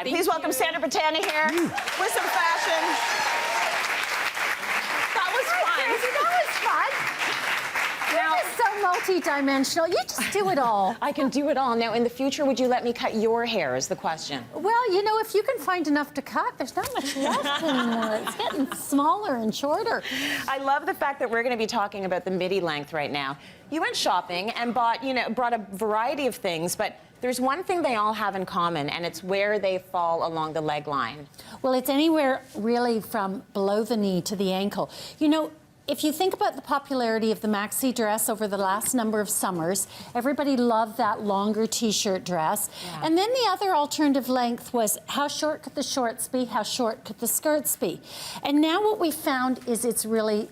Please welcome Sandra Pittana here with some fashion. That was fun. That was fun. You're just so multi-dimensional. You just do it all. I can do it all. Now, in the future, would you let me cut your hair is the question. Well, you know, if you can find enough to cut, there's not much left anymore. It's getting smaller and shorter. I love the fact that we're going to be talking about the midi length right now. You went shopping and brought a variety of things, but there's one thing they all have in common, and it's where they fall along the leg line. Well, it's anywhere really from below the knee to the ankle. You know, if you think about the popularity of the maxi dress over the last number of summers, everybody loved that longer t-shirt dress. Yeah. And then the other alternative length was how short could the shorts be, how short could the skirts be. And now what we found is it's really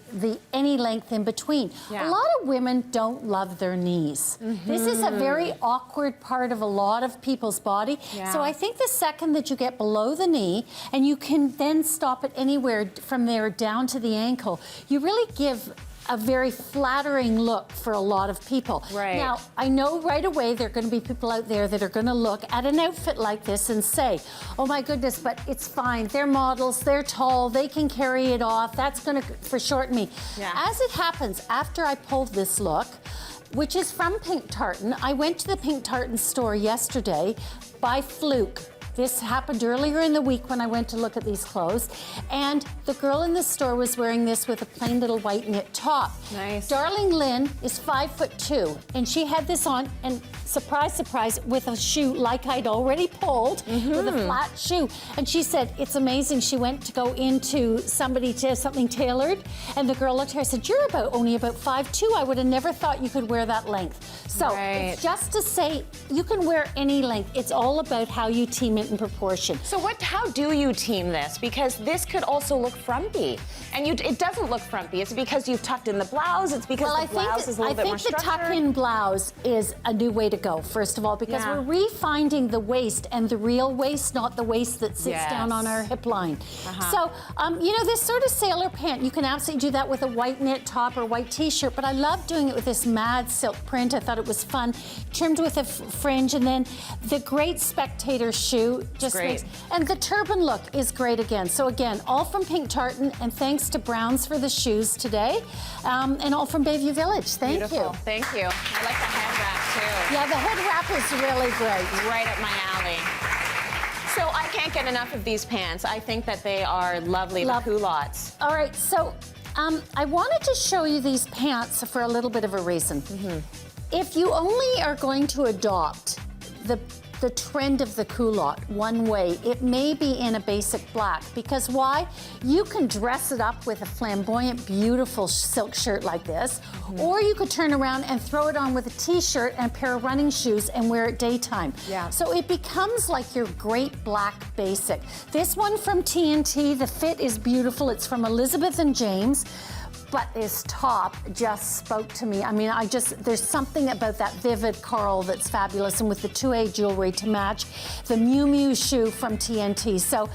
any length in between. Yeah. A lot of women don't love their knees. This is a very awkward part of a lot of people's body. Yeah. So I think the second that you get below the knee, and you can then stop it anywhere from there down to the ankle, you really give a very flattering look for a lot of people. Right. Now, I know right away there are going to be people out there that are going to look at an outfit like this and say, oh my goodness, but it's fine. They're models, they're tall, they can carry it off. That's going to foreshorten me. Yeah. As it happens, after I pulled this look, which is from Pink Tartan, I went to the Pink Tartan store yesterday by fluke. This happened earlier in the week when I went to look at these clothes, and the girl in the store was wearing this with a plain little white knit top. Nice. Darling Lynn is 5'2", and she had this on, and surprise, surprise, with a shoe like I'd already pulled, with a flat shoe. And she said, it's amazing. She went to go into somebody to have something tailored, and the girl looked at her and said, you're only about 5'2". I would have never thought you could wear that length. So it's just to say, you can wear any length. It's all about how you team it in proportion. So how do you team this? Because this could also look frumpy. And it doesn't look frumpy. It's because you've tucked in the blouse. It's because the blouse is a little bit more structured. I think the tuck-in blouse is a new way to go, first of all, because we're refinding the waist and the real waist, not the waist that sits down on our hip line. So, you know, this sort of sailor pant, you can absolutely do that with a white knit top or white t-shirt, but I love doing it with this mad silk print. I thought it was fun, trimmed with a fringe, and then the great spectator shoe just makes, and the turban look is great again. So again, all from Pink Tartan, and thanks to Browns for the shoes today, and all from Bayview Village. Thank you. Thank you. I like the head wrap too. Yeah, the head wrap is really great. Right up my alley. So I can't get enough of these pants. I think that they are lovely, the culottes. All right, so I wanted to show you these pants for a little bit of a reason. If you only are going to adopt the trend of the culotte one way, it may be in a basic black, because why? You can dress it up with a flamboyant, beautiful silk shirt like this, or you could turn around and throw it on with a t-shirt and a pair of running shoes and wear it daytime. Yeah. So it becomes like your great black basic. This one from TNT, the fit is beautiful. It's from Elizabeth and James. But this top just spoke to me. I mean, there's something about that vivid coral that's fabulous, and with the 2A jewelry to match, the Miu Miu shoe from TNT. So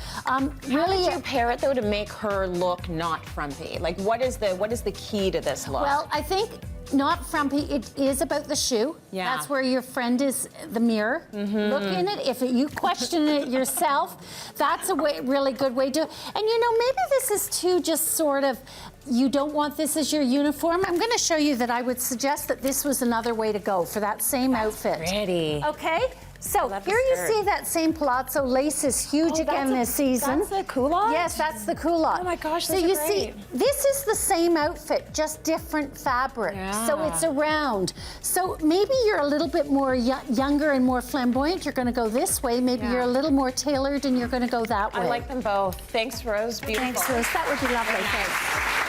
really, how did you pair it though to make her look not frumpy? Like, what is the key to this look? Well, I think not frumpy. It is about the shoe. Yeah. That's where your friend is the mirror. Look in it. If you question it yourself, that's a really good way to. And you know, maybe this is too just sort of. You don't want this as your uniform. I'm going to show you that I would suggest that this was another way to go for that same outfit. Pretty. Okay. So here you see that same palazzo. Lace is huge again this season. That's the culotte? Yes, that's the culotte. Oh my gosh, so you see, this is the same outfit, just different fabric. Yeah. So it's around. So maybe you're a little bit more younger and more flamboyant. You're going to go this way. Maybe you're a little more tailored and you're going to go that way. I like them both. Thanks, Rose. Beautiful. Thanks, Rose. That would be lovely. Thanks.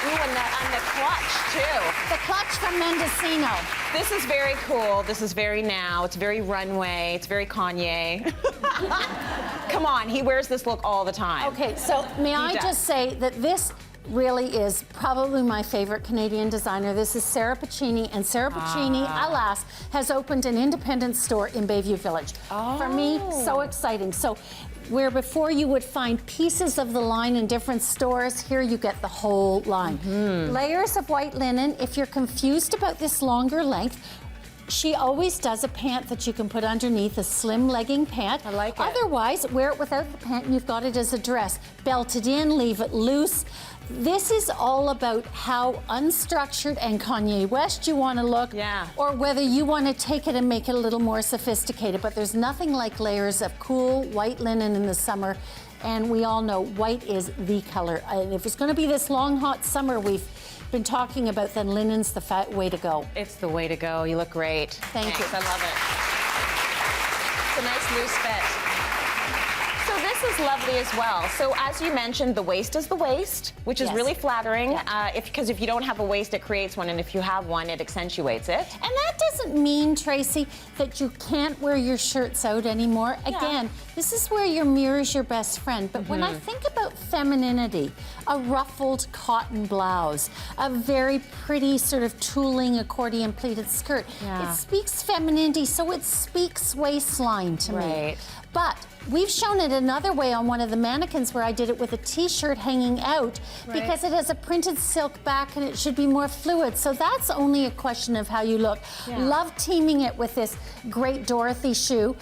Ooh, and the clutch, too. The clutch from Mendocino. This is very cool. This is very now. It's very runway. It's very Kanye. Come on, he wears this look all the time. Okay, so may I just say that this really is probably my favorite Canadian designer. This is Sandra Pittana, and Sandra Pittana, alas, has opened an independent store in Bayview Village. For me, so exciting. So where before you would find pieces of the line in different stores, here you get the whole line. Layers of white linen. If you're confused about this longer length, she always does a pant that you can put underneath, a slim legging pant. I like it. Otherwise, wear it without the pant and you've got it as a dress. Belt it in, leave it loose. This is all about how unstructured and Kanye West you want to look, or whether you want to take it and make it a little more sophisticated. But there's nothing like layers of cool white linen in the summer, and we all know white is the color. And if it's going to be this long, hot summer we've been talking about, then linen's the way to go. It's the way to go. You look great. Thank you. I love it. It's a nice loose fit. So this is lovely as well. So as you mentioned, the waist is the waist, which is really flattering. Because if you don't have a waist, it creates one, and if you have one, it accentuates it. And that doesn't mean, Tracy, that you can't wear your shirts out anymore. Again, this is where your mirror is your best friend. But when I think about femininity, a ruffled cotton blouse, a very pretty sort of tooling accordion pleated skirt, it speaks femininity, so it speaks waistline to me. But we've shown it another way on one of the mannequins where I did it with a t-shirt hanging out because it has a printed silk back and it should be more fluid. So that's only a question of how you look. Love teaming it with this great Dorothy shoe.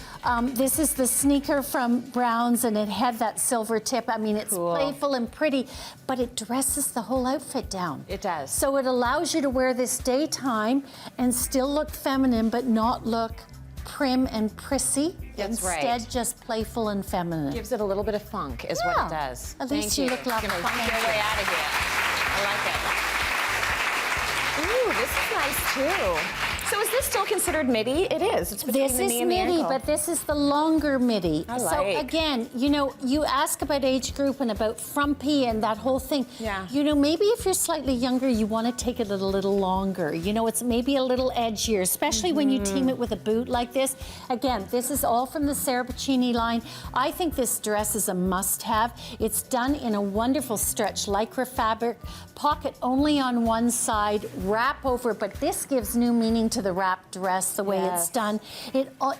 This is the sneaker from Browns and it had that silver tip. I mean, it's playful and pretty, but it dresses the whole outfit down. It does. So it allows you to wear this daytime and still look feminine, but not look prim and prissy. Instead, just playful and feminine. Gives it a little bit of funk, is what it does. At least you look lovely. You can funk your way out of here. I like it. Ooh, this is nice too. So is this still considered midi? It is. It's between this the is knee and the midi, ankle. but this is the longer midi. I like. So again, you know, you ask about age group and about frumpy and that whole thing. You know, maybe if you're slightly younger, you want to take it a little longer. You know, it's maybe a little edgier, especially when you team it with a boot like this. Again, this is all from the Sandra Pittana line. I think this dress is a must-have. It's done in a wonderful stretch lycra fabric, pocket only on one side, wrap over, but this gives new meaning to the wrap dress, the way it's done.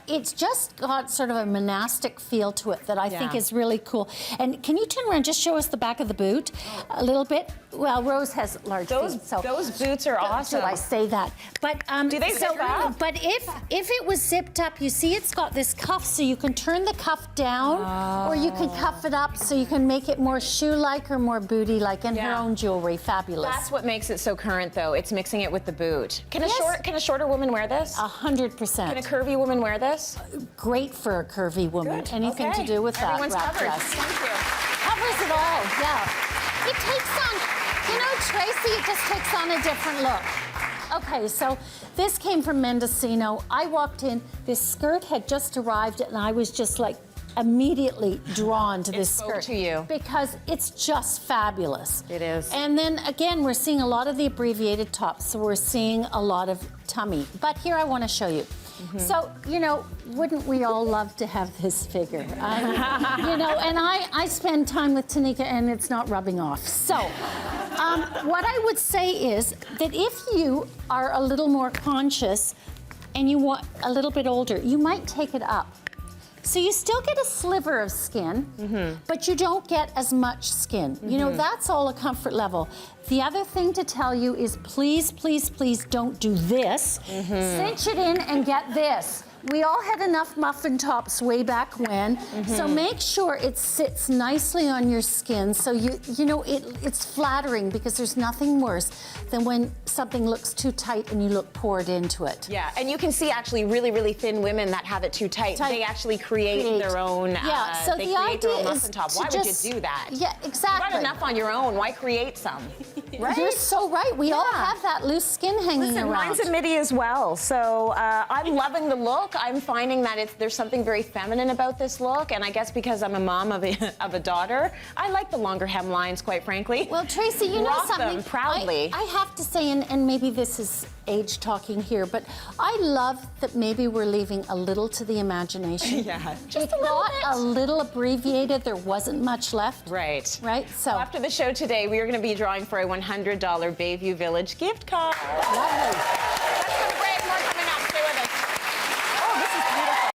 It's just got sort of a monastic feel to it that I think is really cool. And can you turn around and just show us the back of the boot a little bit? Well, Rose has large feet, so those boots are awesome. Do I say that? But do they zip up? But if it was zipped up, you see it's got this cuff, so you can turn the cuff down, or you can cuff it up, so you can make it more shoe-like or more booty-like, and her own jewelry, fabulous. That's what makes it so current, though. It's mixing it with the boot. Can a shorter woman wear this? 100%. Can a curvy woman wear this? Great for a curvy woman. Anything to do with that Everyone's wrap covered. dress. Thank you. Covers it all, It takes on, you know, Tracy, it just takes on a different look. Okay, so this came from Mendocino. I walked in, this skirt had just arrived, and I was just like immediately drawn to this skirt. To you. Because it's just fabulous. It is. And then again, we're seeing a lot of the abbreviated tops, so we're seeing a lot of tummy. But here I want to show you. So, you know, wouldn't we all love to have this figure? You know, and I spend time with Tanika and it's not rubbing off. So, what I would say is that if you are a little more conscious and you want a little bit older, you might take it up. So you still get a sliver of skin, but you don't get as much skin. You know, that's all a comfort level. The other thing to tell you is please, please, please don't do this. Cinch it in and get this. We all had enough muffin tops way back when, so make sure it sits nicely on your skin so you know it's flattering, because there's nothing worse than when something looks too tight and you look poured into it. Yeah, and you can see actually really, really thin women that have it too tight. They actually create their own. So they the create their idea own is muffin top. to Why just, would you do that? Yeah, exactly. You got enough on your own. Why create some? Right? You're so right. We all have that loose skin hanging around. Mine's a midi as well. So I'm loving the look. I'm finding that there's something very feminine about this look, and I guess because I'm a mom of a daughter, I like the longer hemlines, quite frankly. Well, Tracy, you know Rock something? them proudly. I have to say, and maybe this is age talking here, but I love that maybe we're leaving a little to the imagination. Just it a little got bit. a little abbreviated. There wasn't much left. Right. So after the show today, we are going to be drawing for a $100 Bayview Village gift card. Lovely.